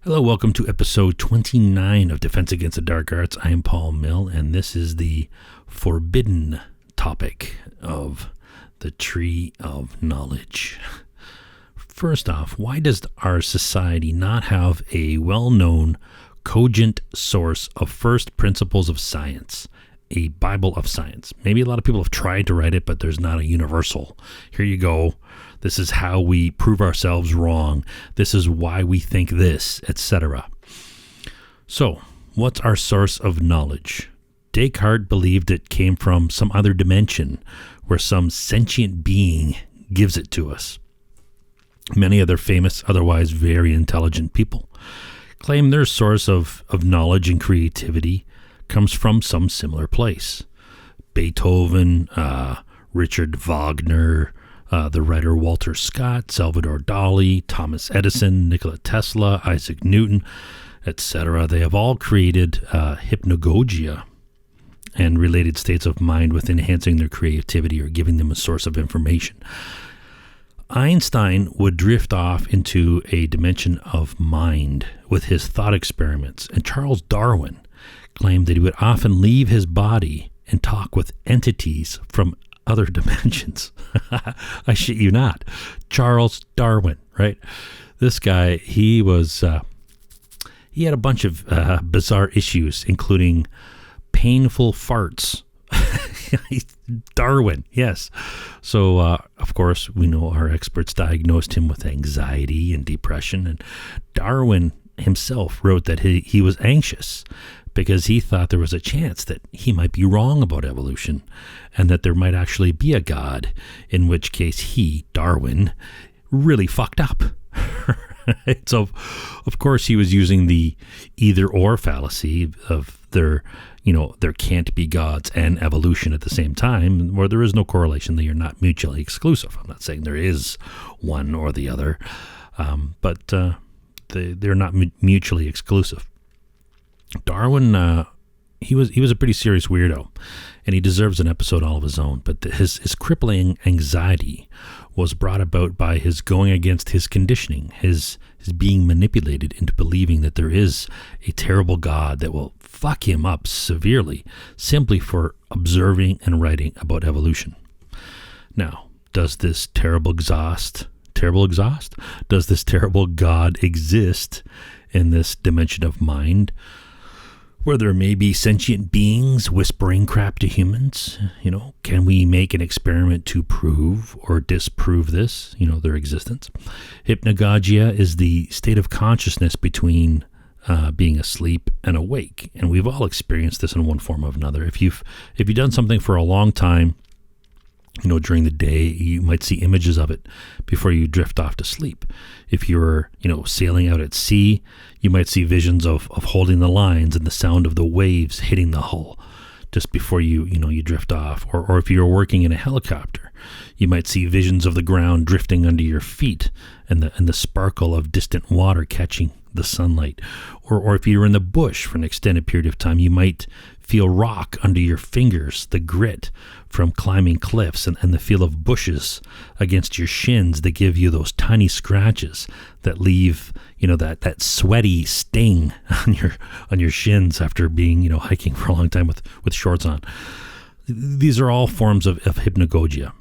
Hello, welcome to episode 29 of Defense Against the Dark Arts. I am Paul Miil, and this is the forbidden topic of the Tree of Knowledge. First off, why does our society not have a well-known, cogent source of first principles of science, a Bible of science? Maybe a lot of people have tried to write it, but there's not a universal. Here you go. This is how we prove ourselves wrong. This is why we think this, etc. So, what's our source of knowledge? Descartes believed it came from some other dimension where some sentient being gives it to us. Many other famous, otherwise very intelligent people claim their source of knowledge and creativity comes from some similar place. Beethoven, Richard Wagner, the writer Walter Scott, Salvador Dali, Thomas Edison, Nikola Tesla, Isaac Newton, etc. They have all created hypnagogia and related states of mind with enhancing their creativity or giving them a source of information. Einstein would drift off into a dimension of mind with his thought experiments, and Charles Darwin claimed that he would often leave his body and talk with entities from other dimensions. I shit you not. Charles Darwin, right? This guy, he had a bunch of bizarre issues, including painful farts. Darwin, yes. So, of course, we know our experts diagnosed him with anxiety and depression, and Darwin himself wrote that he was anxious because he thought there was a chance that he might be wrong about evolution and that there might actually be a God, in which case he, Darwin, really fucked up. So, of course, he was using the either-or fallacy of there can't be gods and evolution at the same time, where there is no correlation. They are not mutually exclusive. I'm not saying there is one or the other, but they're not mutually exclusive. Darwin, he was a pretty serious weirdo, and he deserves an episode all of his own. But his crippling anxiety was brought about by his going against his conditioning, his being manipulated into believing that there is a terrible God that will fuck him up severely simply for observing and writing about evolution. Now, does this terrible God exist in this dimension of mind, where there may be sentient beings whispering crap to humans? Can we make an experiment to prove or disprove this, their existence? Hypnagogia is the state of consciousness between being asleep and awake, and we've all experienced this in one form or another. If you've done something for a long time, during the day, you might see images of it before you drift off to sleep. If you're, sailing out at sea, you might see visions of holding the lines and the sound of the waves hitting the hull just before you drift off. Or if you're working in a helicopter, you might see visions of the ground drifting under your feet and the sparkle of distant water catching the sunlight. Or if you're in the bush for an extended period of time, you might feel rock under your fingers, the grit from climbing cliffs, and the feel of bushes against your shins that give you those tiny scratches that leave, that sweaty sting on your shins after being, hiking for a long time with shorts on. These are all forms of hypnagogia.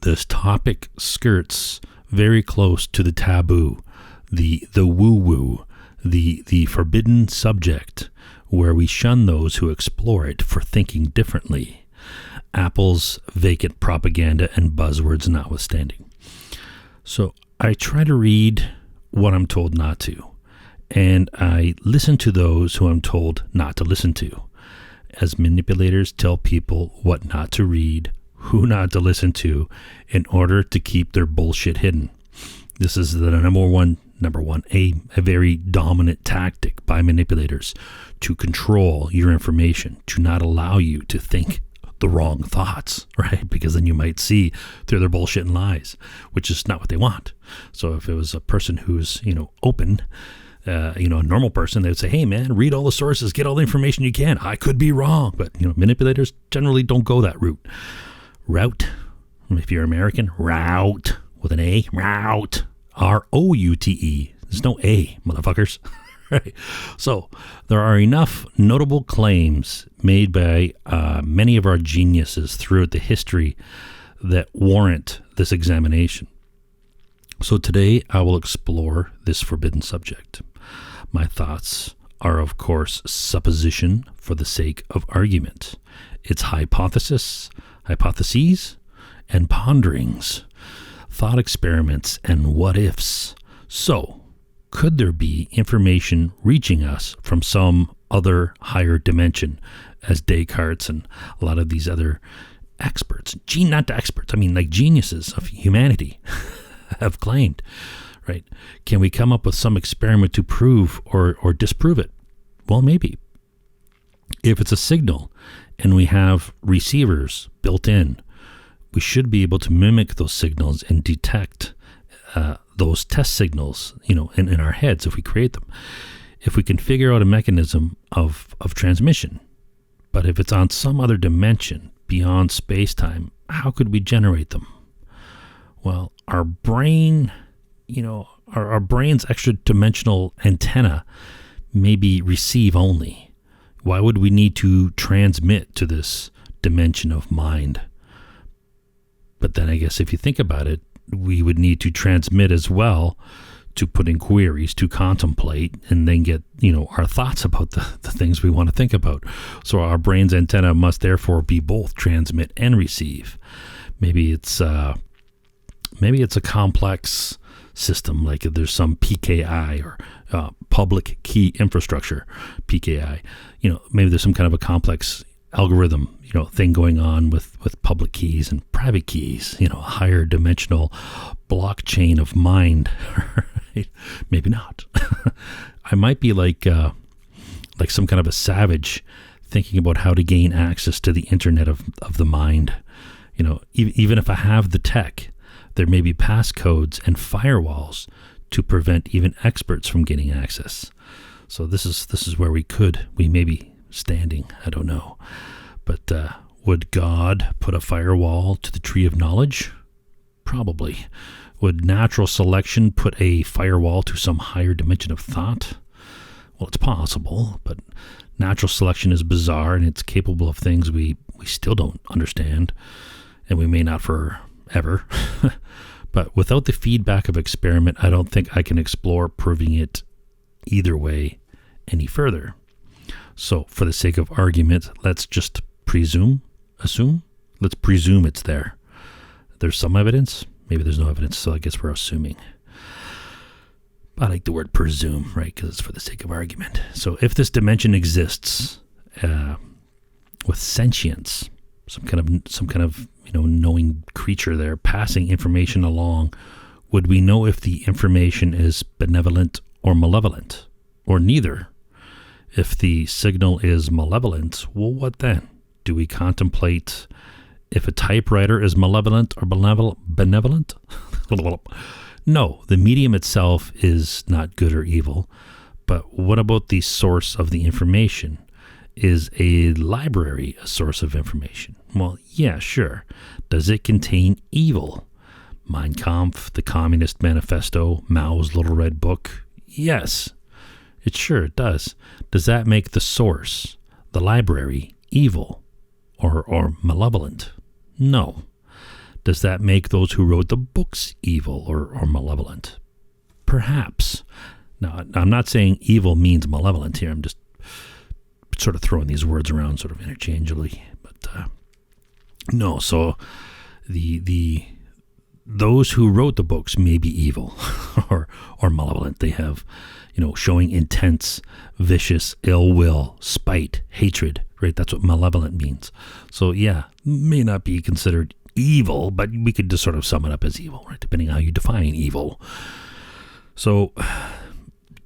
This topic skirts very close to the taboo, the woo-woo, the forbidden subject, where we shun those who explore it for thinking differently. Apple's vacant propaganda and buzzwords notwithstanding. So I try to read what I'm told not to, and I listen to those who I'm told not to listen to, as manipulators tell people what not to read, who not to listen to, in order to keep their bullshit hidden. This is the number one, a very dominant tactic by manipulators to control your information, to not allow you to think the wrong thoughts, right? Because then you might see through their bullshit and lies, which is not what they want. So if it was a person who's, open, a normal person, they would say, hey man, read all the sources, get all the information you can. I could be wrong. But, manipulators generally don't go that route. If you're American, route with an A, route. R-O-U-T-E. There's no A, motherfuckers. Right. So there are enough notable claims made by many of our geniuses throughout the history that warrant this examination. So today I will explore this forbidden subject. My thoughts are, of course, supposition for the sake of argument. It's hypotheses, and ponderings, thought experiments, and what-ifs. So, could there be information reaching us from some other higher dimension, as Descartes and a lot of these other experts, not experts, I mean like geniuses of humanity have claimed, right? Can we come up with some experiment to prove or disprove it? Well, maybe. If it's a signal and we have receivers built in, we should be able to mimic those signals and detect those test signals, in our heads if we create them. If we can figure out a mechanism of transmission. But if it's on some other dimension beyond space-time, how could we generate them? Well, our brain, our brain's extra-dimensional antenna may be receive only. Why would we need to transmit to this dimension of mind? But then I guess if you think about it, we would need to transmit as well to put in queries, to contemplate, and then get, our thoughts about the things we want to think about. So our brain's antenna must therefore be both transmit and receive. Maybe it's a complex system, like there's some PKI or public key infrastructure, PKI. Maybe there's some kind of a complex algorithm, thing going on with public keys and private keys, a higher dimensional blockchain of mind. Right? Maybe not. I might be like some kind of a savage thinking about how to gain access to the internet of the mind. Even if I have the tech, there may be passcodes and firewalls to prevent even experts from getting access. So this is where we may be standing. I don't know. But would God put a firewall to the tree of knowledge? Probably. Would natural selection put a firewall to some higher dimension of thought? Well, it's possible, but natural selection is bizarre and it's capable of things we still don't understand, and we may not forever. But without the feedback of experiment, I don't think I can explore proving it either way any further. So for the sake of argument, let's just let's presume it's there. There's some evidence, maybe there's no evidence, so I guess we're assuming. I like the word presume, right, because it's for the sake of argument. So if this dimension exists with sentience, some kind of knowing creature there passing information along, would we know if the information is benevolent or malevolent, or neither? If the signal is malevolent, well, what then? Do we contemplate if a typewriter is malevolent or benevolent? No, the medium itself is not good or evil. But what about the source of the information? Is a library a source of information? Well, yeah, sure. Does it contain evil? Mein Kampf, the Communist Manifesto, Mao's Little Red Book? Yes, it does. Does that make the source, the library, evil or malevolent? No. Does that make those who wrote the books evil or malevolent? Perhaps. Now, I'm not saying evil means malevolent here. I'm just sort of throwing these words around sort of interchangeably. But no, so those who wrote the books may be evil or malevolent. They have, showing intense, vicious, ill will, spite, hatred, right? That's what malevolent means. So yeah, may not be considered evil, but we could just sort of sum it up as evil, right? Depending on how you define evil. So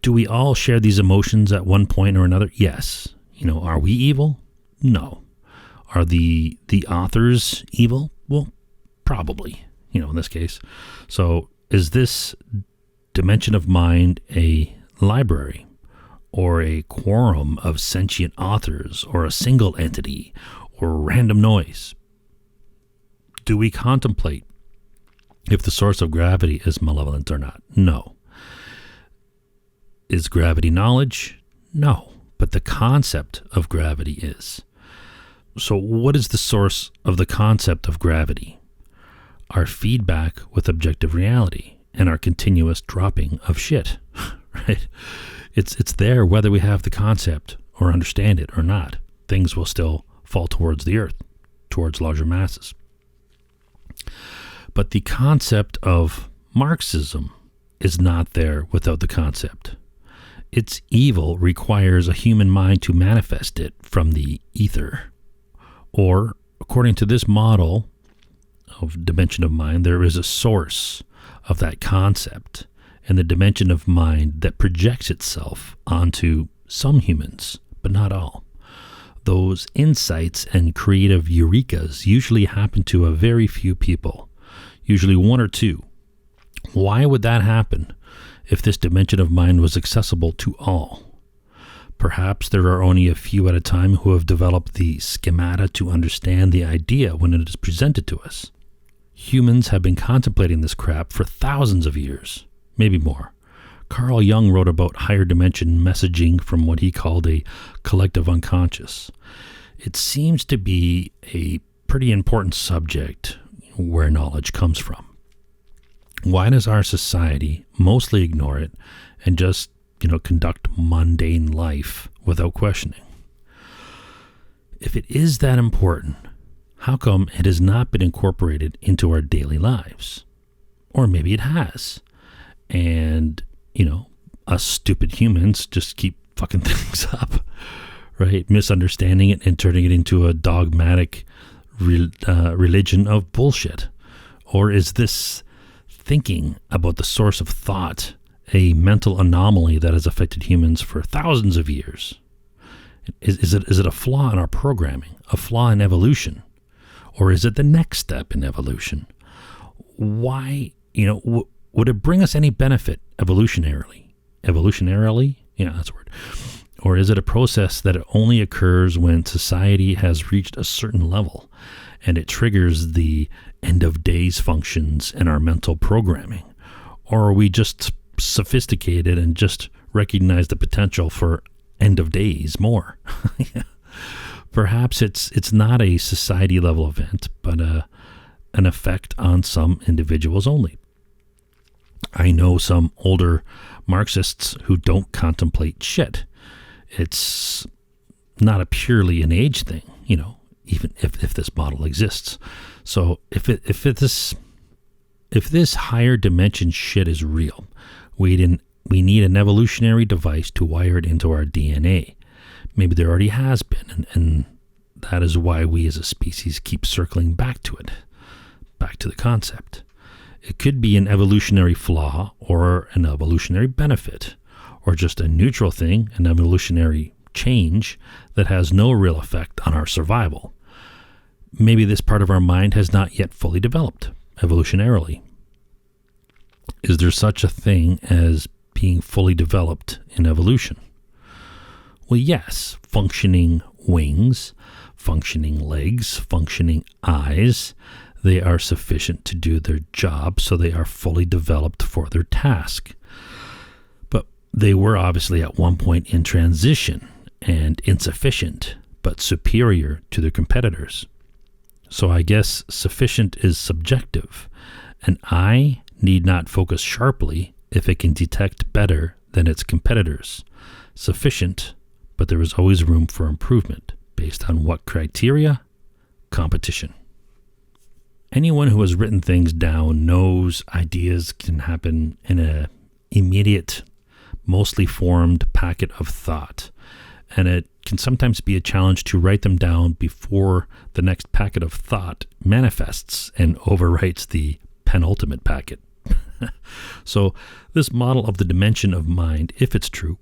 do we all share these emotions at one point or another? Yes. Are we evil? No. Are the authors evil? Well, probably, in this case. So is this dimension of mind a library or a quorum of sentient authors or a single entity or random noise? Do we contemplate if the source of gravity is malevolent or not? No. Is gravity knowledge? No, but the concept of gravity is. So what is the source of the concept of gravity? Our feedback with objective reality and our continuous dropping of shit, right? It's there whether we have the concept or understand it or not. Things will still fall towards the earth, towards larger masses. But the concept of Marxism is not there without the concept. Its evil requires a human mind to manifest it from the ether. Or, according to this model of dimension of mind, there is a source of that concept and the dimension of mind that projects itself onto some humans, but not all. Those insights and creative eurekas usually happen to a very few people, usually one or two. Why would that happen if this dimension of mind was accessible to all? Perhaps there are only a few at a time who have developed the schemata to understand the idea when it is presented to us. Humans have been contemplating this crap for thousands of years, maybe more. Carl Jung wrote about higher dimension messaging from what he called a collective unconscious. It seems to be a pretty important subject where knowledge comes from. Why does our society mostly ignore it and just, conduct mundane life without questioning? If it is that important, how come it has not been incorporated into our daily lives? Or maybe it has. And, us stupid humans just keep fucking things up, right? Misunderstanding it and turning it into a dogmatic religion of bullshit. Or is this thinking about the source of thought a mental anomaly that has affected humans for thousands of years? Is it a flaw in our programming, a flaw in evolution? Or is it the next step in evolution? Why, would it bring us any benefit evolutionarily? Evolutionarily? Yeah, that's a word. Or is it a process that only occurs when society has reached a certain level and it triggers the end of days functions in our mental programming? Or are we just sophisticated and just recognize the potential for end of days more? Yeah. Perhaps it's not a society level event, but an effect on some individuals only. I know some older Marxists who don't contemplate shit. It's not a purely an age thing, even if this model exists. So if this higher dimension shit is real, we need an evolutionary device to wire it into our DNA. Maybe there already has been, and that is why we as a species keep circling back to it, back to the concept. It could be an evolutionary flaw or an evolutionary benefit, or just a neutral thing, an evolutionary change that has no real effect on our survival. Maybe this part of our mind has not yet fully developed evolutionarily. Is there such a thing as being fully developed in evolution? Well, yes, functioning wings, functioning legs, functioning eyes, they are sufficient to do their job, so they are fully developed for their task. But they were obviously at one point in transition and insufficient, but superior to their competitors. So I guess sufficient is subjective. An eye need not focus sharply if it can detect better than its competitors. Sufficient, but there is always room for improvement. Based on what criteria? Competition. Anyone who has written things down knows ideas can happen in an immediate, mostly formed packet of thought. And it can sometimes be a challenge to write them down before the next packet of thought manifests and overwrites the penultimate packet. So this model of the dimension of mind, if it's true,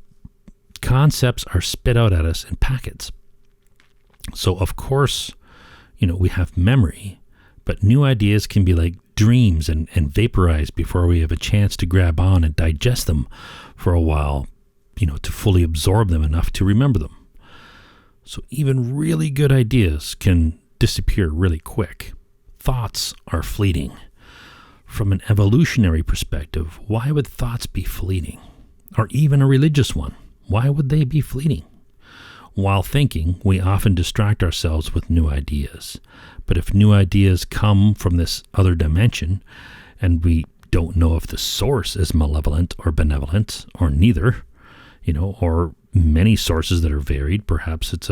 concepts are spit out at us in packets. So of course, we have memory, but new ideas can be like dreams and vaporize before we have a chance to grab on and digest them for a while, to fully absorb them enough to remember them. So even really good ideas can disappear really quick. Thoughts are fleeting. From an evolutionary perspective, why would thoughts be fleeting? or even a religious one. Why would they be fleeting? While thinking, we often distract ourselves with new ideas. But if new ideas come from this other dimension, and we don't know if the source is malevolent or benevolent, or neither, or many sources that are varied, perhaps it's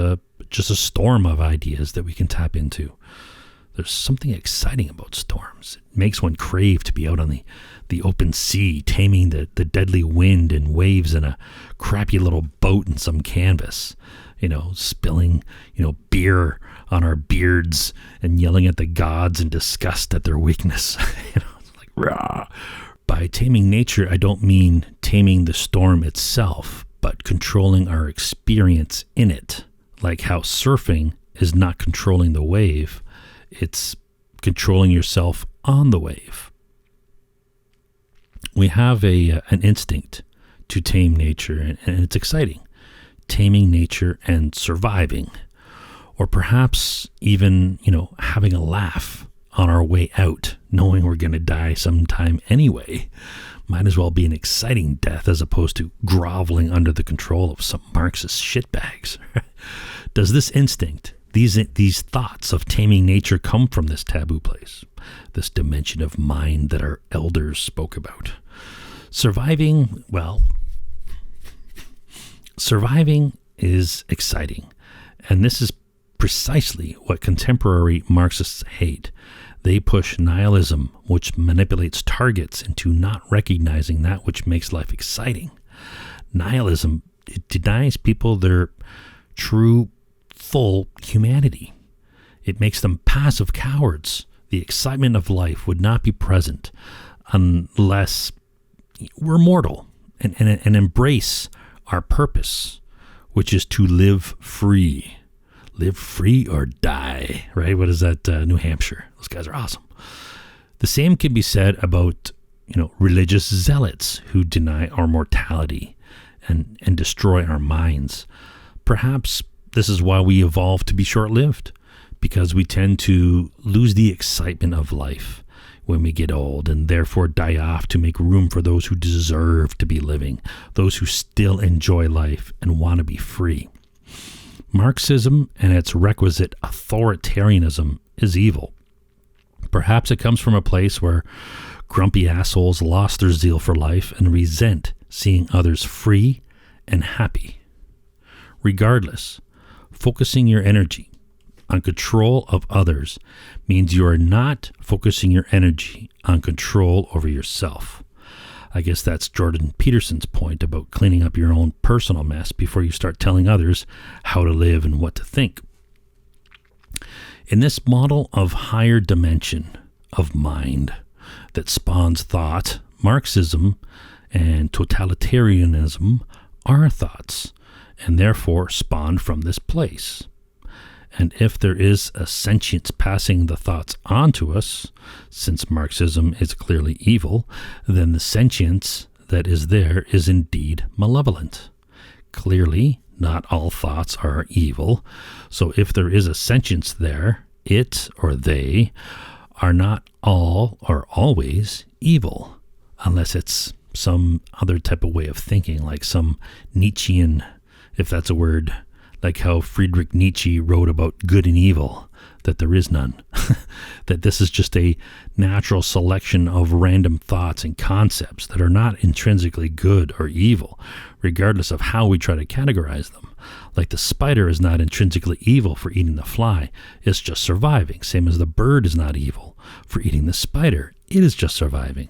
just a storm of ideas that we can tap into. There's something exciting about storms. It makes one crave to be out on the open sea, taming the deadly wind and waves in a crappy little boat in some canvas, spilling, beer on our beards and yelling at the gods in disgust at their weakness. It's like, rah. By taming nature, I don't mean taming the storm itself, but controlling our experience in it. Like how surfing is not controlling the wave, it's controlling yourself on the wave. We have an instinct to tame nature, and it's exciting. Taming nature and surviving. Or perhaps even, having a laugh on our way out, knowing we're going to die sometime anyway. Might as well be an exciting death as opposed to groveling under the control of some Marxist shitbags. Does this instinct, these thoughts of taming nature come from this taboo place, this dimension of mind that our elders spoke about? Surviving is exciting, and this is precisely what contemporary Marxists hate. They push nihilism, which manipulates targets into not recognizing that which makes life exciting. Nihilism, it denies people their true, full humanity. It makes them passive cowards. The excitement of life would not be present unless we're mortal and embrace our purpose, which is to live free. Live free or die, right? What is that? New Hampshire. Those guys are awesome. The same can be said about, religious zealots who deny our mortality and destroy our minds. Perhaps this is why we evolved to be short-lived, because we tend to lose the excitement of life when we get old and therefore die off to make room for those who deserve to be living, those who still enjoy life and want to be free. Marxism and its requisite authoritarianism is evil. Perhaps it comes from a place where grumpy assholes lost their zeal for life and resent seeing others free and happy. Regardless, focusing your energy on control of others means you are not focusing your energy on control over yourself. I guess that's Jordan Peterson's point about cleaning up your own personal mess before you start telling others how to live and what to think. In this model of higher dimension of mind that spawns thought, Marxism and totalitarianism are thoughts, and therefore spawned from this place. And if there is a sentience passing the thoughts on to us, since Marxism is clearly evil, then the sentience that is there is indeed malevolent. Clearly, not all thoughts are evil, so if there is a sentience there, it or they are not all or always evil, unless it's some other type of way of thinking, like some Nietzschean, if that's a word, like how Friedrich Nietzsche wrote about good and evil, that there is none, that this is just a natural selection of random thoughts and concepts that are not intrinsically good or evil, regardless of how we try to categorize them. Like the spider is not intrinsically evil for eating the fly, it's just surviving, same as the bird is not evil for eating the spider, it is just surviving.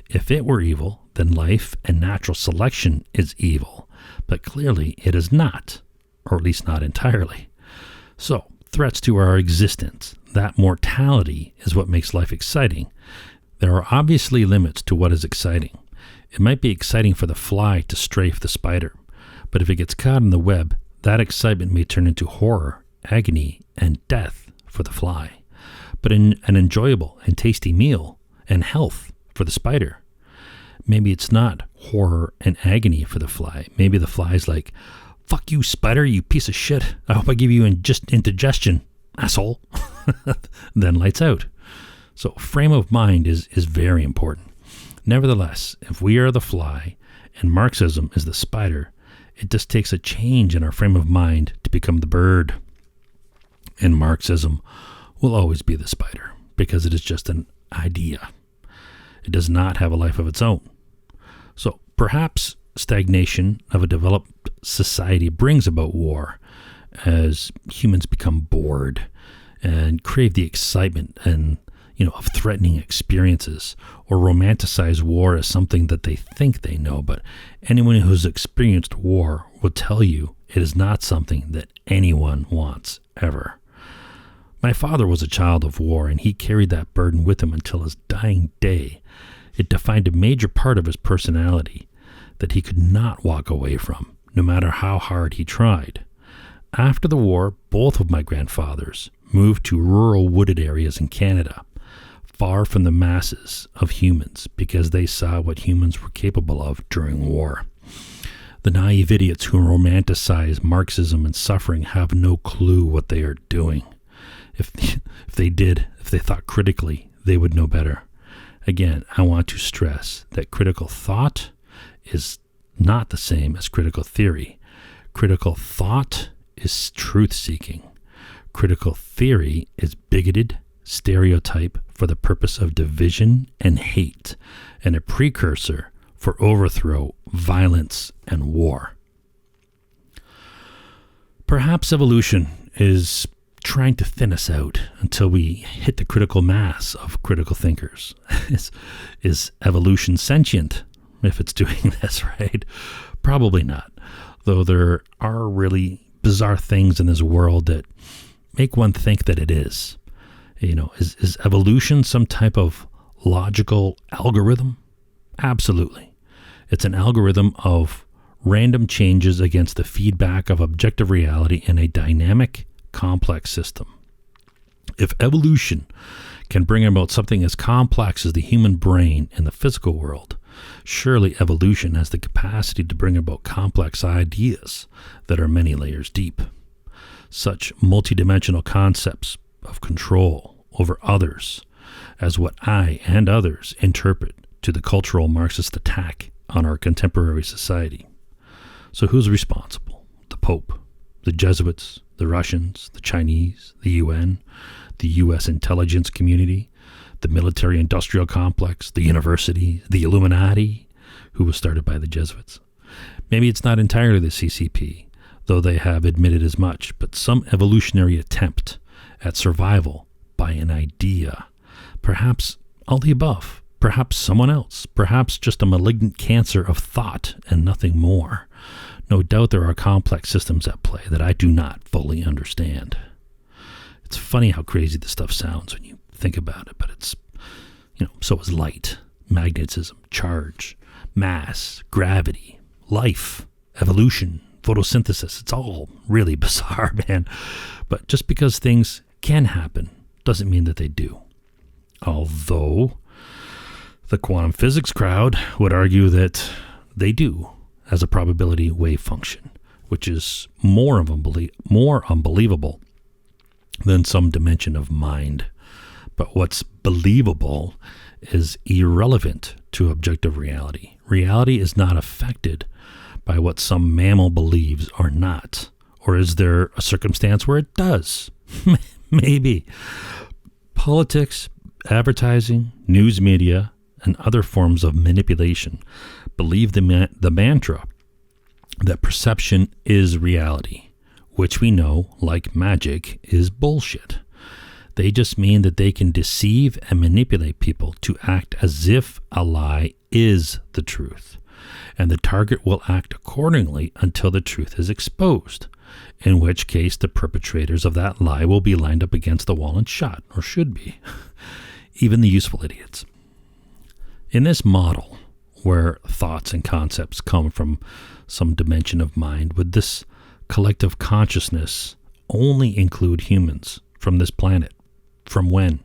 If it were evil, then life and natural selection is evil, but clearly it is not. Or at least not entirely. So, threats to our existence, that mortality is what makes life exciting. There are obviously limits to what is exciting. It might be exciting for the fly to strafe the spider, but if it gets caught in the web, that excitement may turn into horror, agony, and death for the fly, but an enjoyable and tasty meal and health for the spider. Maybe it's not horror and agony for the fly. Maybe the fly's like, "Fuck you, spider, you piece of shit. I hope I give you indigestion, asshole." Then lights out. So frame of mind is very important. Nevertheless, if we are the fly and Marxism is the spider. It just takes a change in our frame of mind to become the bird. And Marxism will always be the spider because it is just an idea. It does not have a life of its own. So perhaps stagnation of a developed society brings about war as humans become bored and crave the excitement and of threatening experiences, or romanticize war as something that they think they know. But anyone who's experienced war will tell you it is not something that anyone wants ever. My father was a child of war, and he carried that burden with him until his dying day. It defined a major part of his personality that he could not walk away from, no matter how hard he tried. After the war, both of my grandfathers moved to rural wooded areas in Canada, far from the masses of humans, because they saw what humans were capable of during war. The naive idiots who romanticize Marxism and suffering have no clue what they are doing. If they thought critically, they would know better. Again, I want to stress that critical thought is not the same as critical theory. Critical thought is truth-seeking. Critical theory is bigoted stereotype for the purpose of division and hate, and a precursor for overthrow, violence, and war. Perhaps evolution is trying to thin us out until we hit the critical mass of critical thinkers. Is evolution sentient if it's doing this, right? Probably not, though there are really bizarre things in this world that make one think that it is. Is evolution some type of logical algorithm? Absolutely. It's an algorithm of random changes against the feedback of objective reality in a dynamic, complex system. If evolution can bring about something as complex as the human brain in the physical world, surely evolution has the capacity to bring about complex ideas that are many layers deep. Such multidimensional concepts of control over others as what I and others interpret to the cultural Marxist attack on our contemporary society. So who's responsible? The Pope, the Jesuits, the Russians, the Chinese, the UN, the U.S. intelligence community, the military-industrial complex, the university, the Illuminati, who was started by the Jesuits. Maybe it's not entirely the CCP, though they have admitted as much, but some evolutionary attempt at survival by an idea. Perhaps all the above. Perhaps someone else. Perhaps just a malignant cancer of thought and nothing more. No doubt there are complex systems at play that I do not fully understand. It's funny how crazy this stuff sounds when you think about it, but it's, so is light, magnetism, charge, mass, gravity, life, evolution, photosynthesis. It's all really bizarre, man. But just because things can happen doesn't mean that they do. Although the quantum physics crowd would argue that they do as a probability wave function, which is more unbelievable than some dimension of mind. But what's believable is irrelevant to objective reality. Reality is not affected by what some mammal believes or not. Or is there a circumstance where it does? Maybe. Politics, advertising, news media, and other forms of manipulation believe the mantra that perception is reality, which we know, like magic, is bullshit. They just mean that they can deceive and manipulate people to act as if a lie is the truth, and the target will act accordingly until the truth is exposed, in which case the perpetrators of that lie will be lined up against the wall and shot, or should be. Even the useful idiots. In this model, where thoughts and concepts come from some dimension of mind, would this collective consciousness only include humans from this planet? From when?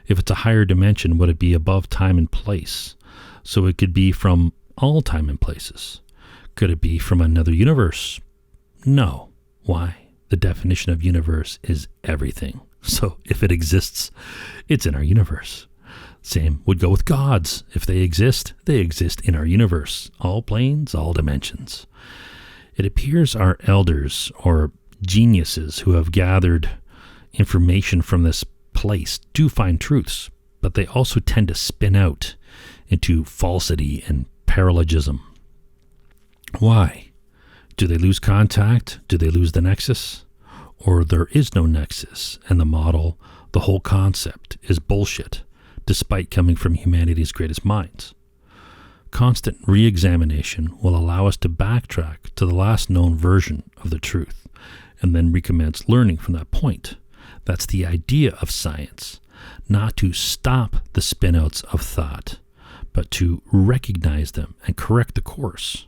If it's a higher dimension, would it be above time and place? So it could be from all time and places. Could it be from another universe? No. Why? The definition of universe is everything. So if it exists, it's in our universe. Same would go with gods. If they exist in our universe, all planes, all dimensions. It appears our elders or geniuses who have gathered information from this place do find truths, but they also tend to spin out into falsity and paralogism. Why? Do they lose contact? Do they lose the nexus? Or there is no nexus, and the model, the whole concept, is bullshit, despite coming from humanity's greatest minds? Constant re-examination will allow us to backtrack to the last known version of the truth, and then recommence learning from that point. That's the idea of science, not to stop the spin-outs of thought, but to recognize them and correct the course.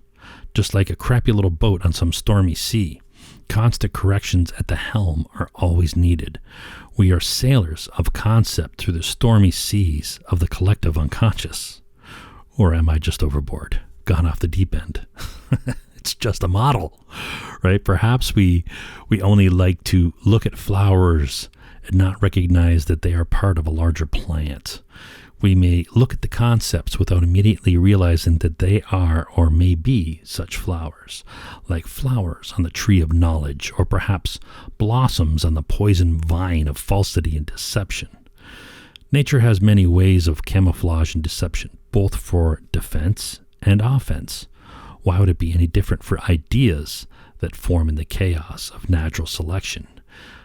Just like a crappy little boat on some stormy sea, constant corrections at the helm are always needed. We are sailors of concept through the stormy seas of the collective unconscious. Or am I just overboard, gone off the deep end? It's just a model, right? Perhaps we only like to look at flowers and not recognize that they are part of a larger plant. We may look at the concepts without immediately realizing that they are or may be such flowers, like flowers on the tree of knowledge, or perhaps blossoms on the poison vine of falsity and deception. Nature has many ways of camouflage and deception, both for defense and offense. Why would it be any different for ideas that form in the chaos of natural selection,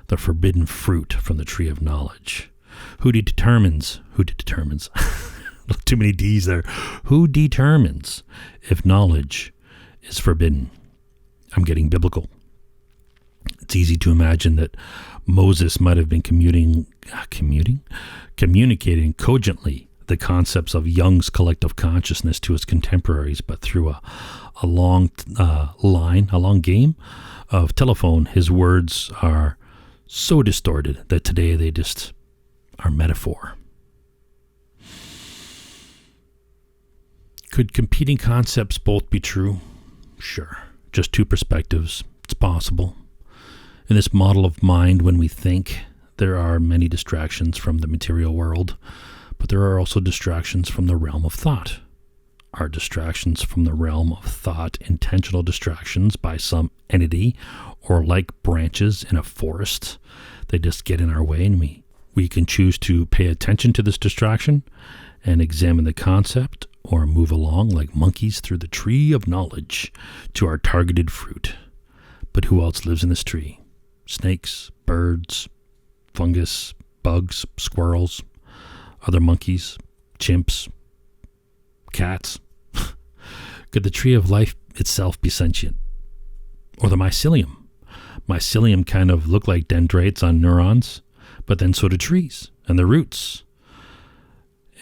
the forbidden fruit from the tree of knowledge? Who determines, too many D's there. Who determines if knowledge is forbidden? I'm getting biblical. It's easy to imagine that Moses might have been communicating cogently the concepts of Jung's collective consciousness to his contemporaries, but through a long game of telephone, his words are so distorted that today they just are metaphor. Could competing concepts both be true? Sure. Just two perspectives. It's possible. In this model of mind, when we think, there are many distractions from the material world, but there are also distractions from the realm of thought. Are distractions from the realm of thought intentional distractions by some entity, or like branches in a forest? They just get in our way, and we can choose to pay attention to this distraction and examine the concept, or move along like monkeys through the tree of knowledge to our targeted fruit. But who else lives in this tree? Snakes, birds, fungus, bugs, squirrels, other monkeys, chimps, cats. Could the tree of life itself be sentient? Or the mycelium? Mycelium kind of look like dendrites on neurons, but then so do trees and the roots.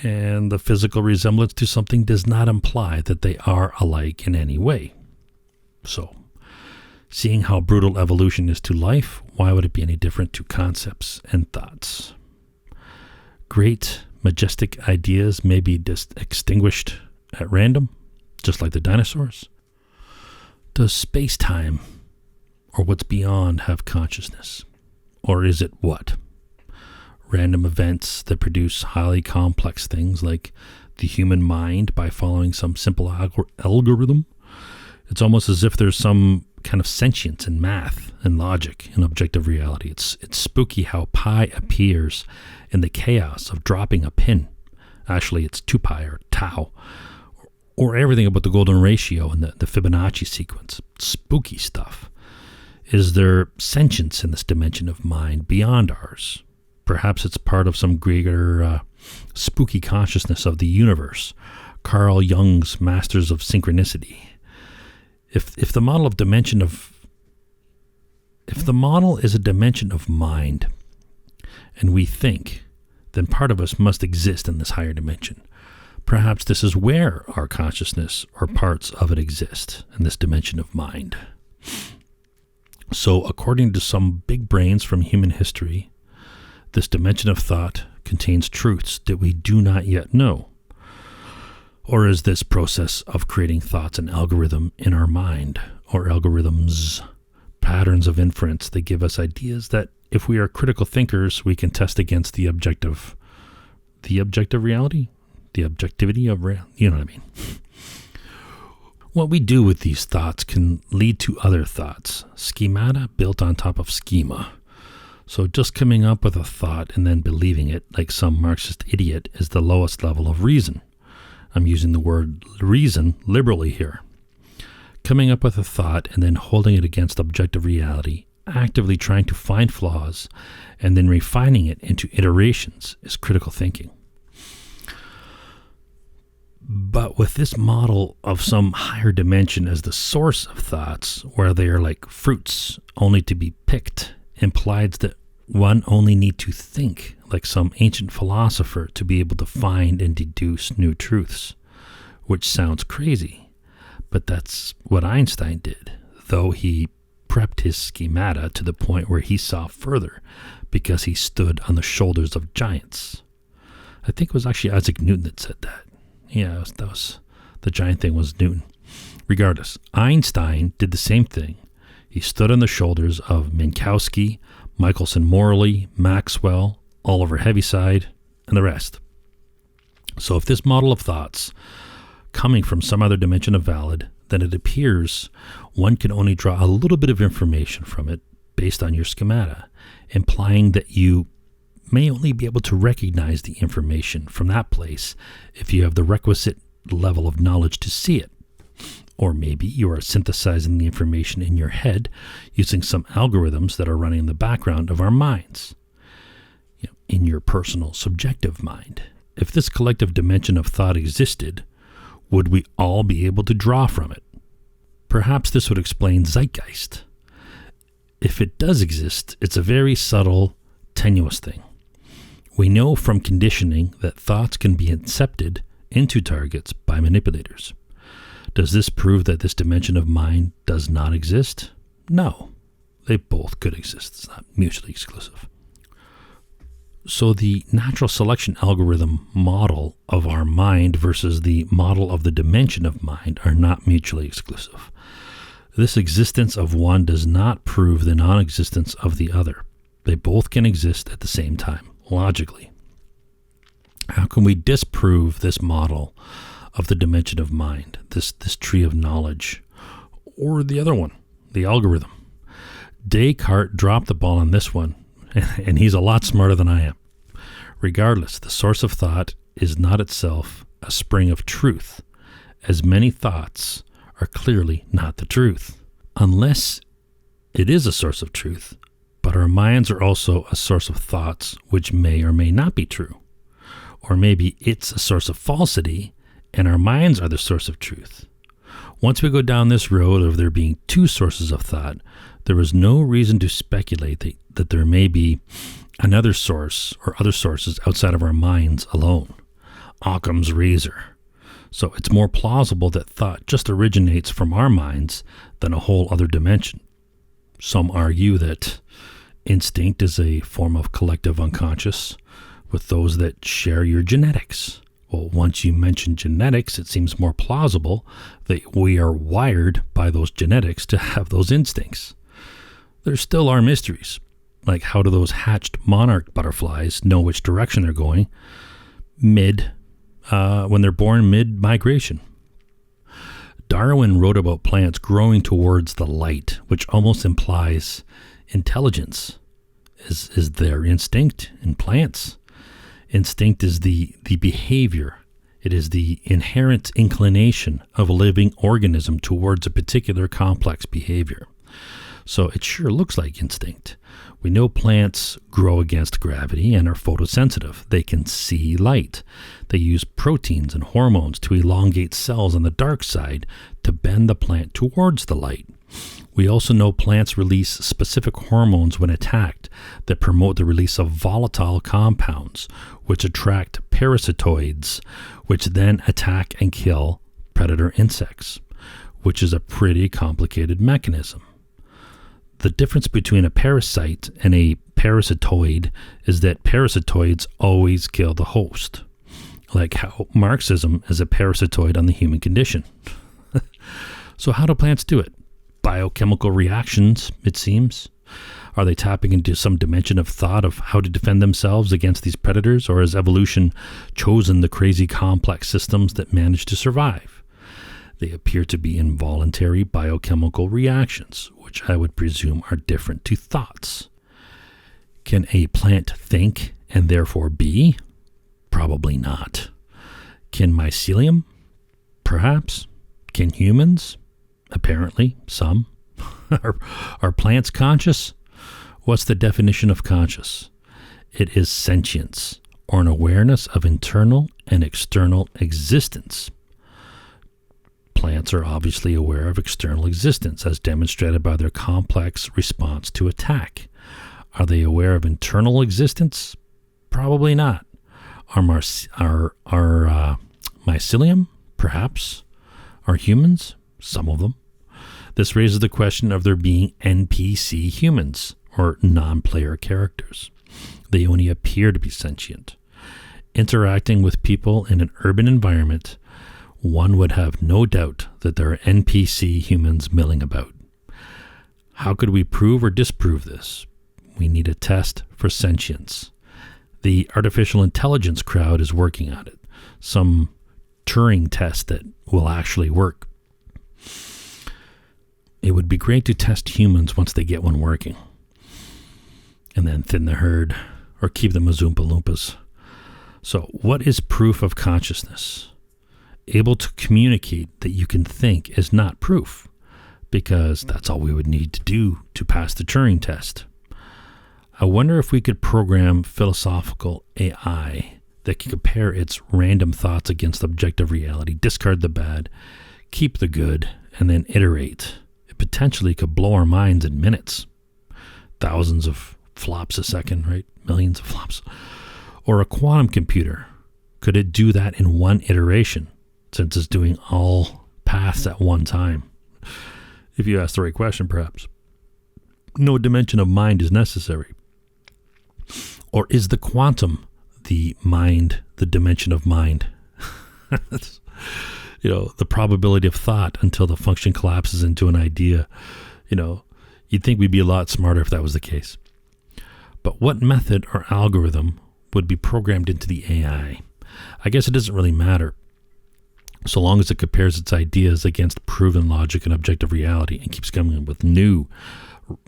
And the physical resemblance to something does not imply that they are alike in any way. So, seeing how brutal evolution is to life, why would it be any different to concepts and thoughts? Great, majestic ideas may be just extinguished at random, just like the dinosaurs. Does space-time, or what's beyond, have consciousness? Or is it what? Random events that produce highly complex things like the human mind by following some simple algorithm? It's almost as if there's some kind of sentience in math and logic and objective reality. It's spooky how pi appears in the chaos of dropping a pin. Actually, it's 2 pi or tau, or everything about the golden ratio and the Fibonacci sequence. Spooky stuff. Is there sentience in this dimension of mind beyond ours? Perhaps it's part of some greater spooky consciousness of the universe. Carl Jung's Masters of Synchronicity. If the model is a dimension of mind, and we think, then part of us must exist in this higher dimension. Perhaps this is where our consciousness or parts of it exist, in this dimension of mind. So, according to some big brains from human history, this dimension of thought contains truths that we do not yet know. Or is this process of creating thoughts an algorithm in our mind, or algorithms, patterns of inference that give us ideas that, if we are critical thinkers, we can test against the objective the objective reality, the objectivity of reality. You know what I mean? What we do with these thoughts can lead to other thoughts. Schemata built on top of schema. So just coming up with a thought and then believing it like some Marxist idiot is the lowest level of reason. I'm using the word reason liberally here. Coming up with a thought and then holding it against objective reality, actively trying to find flaws, and then refining it into iterations is critical thinking. But with this model of some higher dimension as the source of thoughts, where they are like fruits only to be picked, implies that one only need to think like some ancient philosopher to be able to find and deduce new truths, which sounds crazy, but that's what Einstein did, though he prepped his schemata to the point where he saw further because he stood on the shoulders of giants. I think it was actually Isaac Newton that said that. Yeah, that was the giant thing was Newton. Regardless, Einstein did the same thing. He stood on the shoulders of Minkowski, Michelson-Morley, Maxwell, Oliver Heaviside, and the rest. So if this model of thoughts coming from some other dimension is valid, then it appears one can only draw a little bit of information from it based on your schemata, implying that you may only be able to recognize the information from that place if you have the requisite level of knowledge to see it. Or maybe you are synthesizing the information in your head using some algorithms that are running in the background of our minds, in your personal subjective mind. If this collective dimension of thought existed, would we all be able to draw from it? Perhaps this would explain zeitgeist. If it does exist, it's a very subtle, tenuous thing. We know from conditioning that thoughts can be incepted into targets by manipulators. Does this prove that this dimension of mind does not exist? No. They both could exist. It's not mutually exclusive. So the natural selection algorithm model of our mind versus the model of the dimension of mind are not mutually exclusive. This existence of one does not prove the non-existence of the other. They both can exist at the same time, logically. How can we disprove this model of the dimension of mind, this tree of knowledge, or the other one, the algorithm? Descartes dropped the ball on this one, and he's a lot smarter than I am. Regardless, the source of thought is not itself a spring of truth, as many thoughts are clearly not the truth, unless it is a source of truth, but our minds are also a source of thoughts which may or may not be true. Or maybe it's a source of falsity, and our minds are the source of truth. Once we go down this road of there being two sources of thought, there is no reason to speculate that there may be another source or other sources outside of our minds alone. Occam's razor. So it's more plausible that thought just originates from our minds than a whole other dimension. Some argue that instinct is a form of collective unconscious with those that share your genetics. Well, once you mention genetics, it seems more plausible that we are wired by those genetics to have those instincts. There still are mysteries, like how do those hatched monarch butterflies know which direction they're going when they're born mid-migration? Darwin wrote about plants growing towards the light, which almost implies intelligence. Is there instinct in plants? Instinct is the behavior. It is the inherent inclination of a living organism towards a particular complex behavior. So it sure looks like instinct. We know plants grow against gravity and are photosensitive. They can see light. They use proteins and hormones to elongate cells on the dark side to bend the plant towards the light. We also know plants release specific hormones when attacked that promote the release of volatile compounds, which attract parasitoids, which then attack and kill predator insects, which is a pretty complicated mechanism. The difference between a parasite and a parasitoid is that parasitoids always kill the host, like how Marxism is a parasitoid on the human condition. So how do plants do it? Biochemical reactions, it seems. Are they tapping into some dimension of thought of how to defend themselves against these predators, or has evolution chosen the crazy complex systems that manage to survive? They appear to be involuntary biochemical reactions, which I would presume are different to thoughts. Can a plant think and therefore be? Probably not. Can mycelium? Perhaps. Can humans? Apparently, some. Are plants conscious? What's the definition of conscious? It is sentience, or an awareness of internal and external existence. Plants are obviously aware of external existence, as demonstrated by their complex response to attack. Are they aware of internal existence? Probably not. Are mycelium? Perhaps. Are humans? Some of them. This raises the question of there being NPC humans, or non-player characters. They only appear to be sentient. Interacting with people in an urban environment, one would have no doubt that there are NPC humans milling about. How could we prove or disprove this? We need a test for sentience. The artificial intelligence crowd is working on it. Some Turing test that will actually work. It would be great to test humans once they get one working, and then thin the herd or keep them as Oompa Loompas. So what is proof of consciousness? Able to communicate that you can think is not proof, because that's all we would need to do to pass the Turing test. I wonder if we could program philosophical AI that can compare its random thoughts against objective reality, discard the bad, keep the good, and then iterate. It potentially could blow our minds in minutes. Thousands of flops a second, right? Millions of flops. Or a quantum computer. Could it do that in one iteration, since it's doing all paths at one time? If you ask the right question, perhaps. No dimension of mind is necessary. Or is the quantum the mind, the dimension of mind? The probability of thought until the function collapses into an idea. You'd think we'd be a lot smarter if that was the case. But what method or algorithm would be programmed into the AI? I guess it doesn't really matter, so long as it compares its ideas against proven logic and objective reality and keeps coming up with new,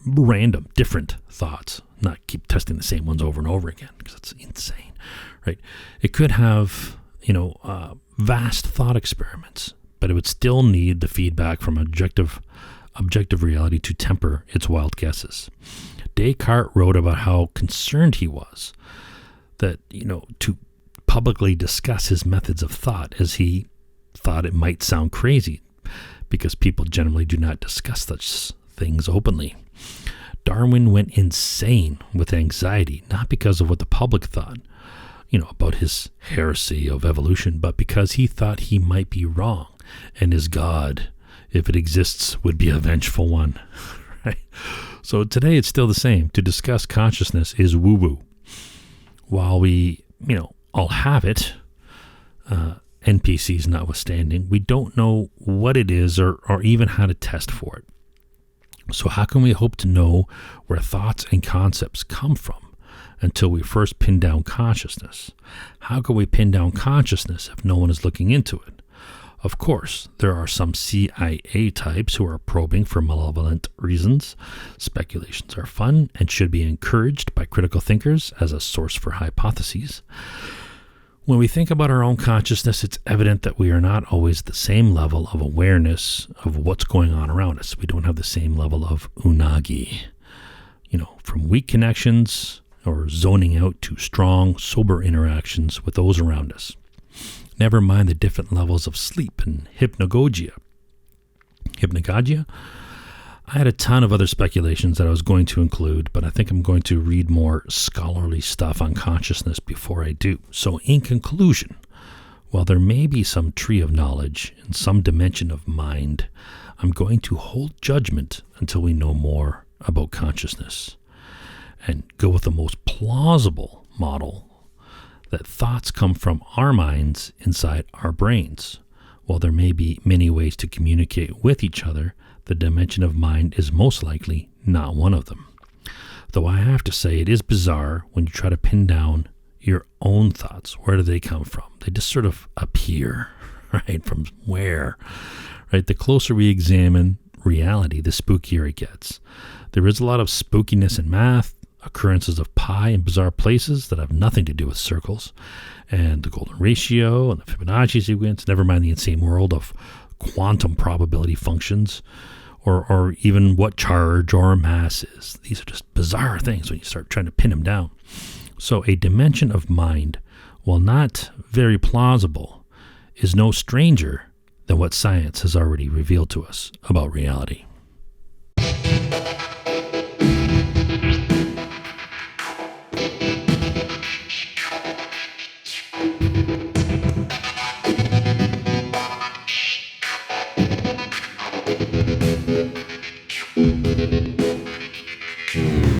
random, different thoughts, not keep testing the same ones over and over again, because it's insane, right? It could have, vast thought experiments, but it would still need the feedback from objective reality to temper its wild guesses. Descartes wrote about how concerned he was that, to publicly discuss his methods of thought, as he thought it might sound crazy, because people generally do not discuss such things openly. Darwin went insane with anxiety, not because of what the public thought, about his heresy of evolution, but because he thought he might be wrong, and his God, if it exists, would be a vengeful one. Right? So today it's still the same. To discuss consciousness is woo-woo. While we, all have it, NPCs notwithstanding, we don't know what it is or even how to test for it. So how can we hope to know where thoughts and concepts come from until we first pin down consciousness? How can we pin down consciousness if no one is looking into it? Of course, there are some CIA types who are probing for malevolent reasons. Speculations are fun and should be encouraged by critical thinkers as a source for hypotheses. When we think about our own consciousness, it's evident that we are not always the same level of awareness of what's going on around us. We don't have the same level of unagi. From weak connections or zoning out to strong, sober interactions with those around us. Never mind the different levels of sleep and hypnagogia. Hypnagogia? I had a ton of other speculations that I was going to include, but I think I'm going to read more scholarly stuff on consciousness before I do. So in conclusion, while there may be some tree of knowledge and some dimension of mind, I'm going to hold judgment until we know more about consciousness and go with the most plausible model that thoughts come from our minds inside our brains. While there may be many ways to communicate with each other, the dimension of mind is most likely not one of them. Though I have to say it is bizarre when you try to pin down your own thoughts. Where do they come from? They just sort of appear, right? From where? Right? The closer we examine reality, the spookier it gets. There is a lot of spookiness in math, occurrences of pi in bizarre places that have nothing to do with circles, and the golden ratio and the Fibonacci sequence, never mind the insane world of quantum probability functions, or even what charge or mass is. These are just bizarre things when you start trying to pin them down. So a dimension of mind, while not very plausible, is no stranger than what science has already revealed to us about reality.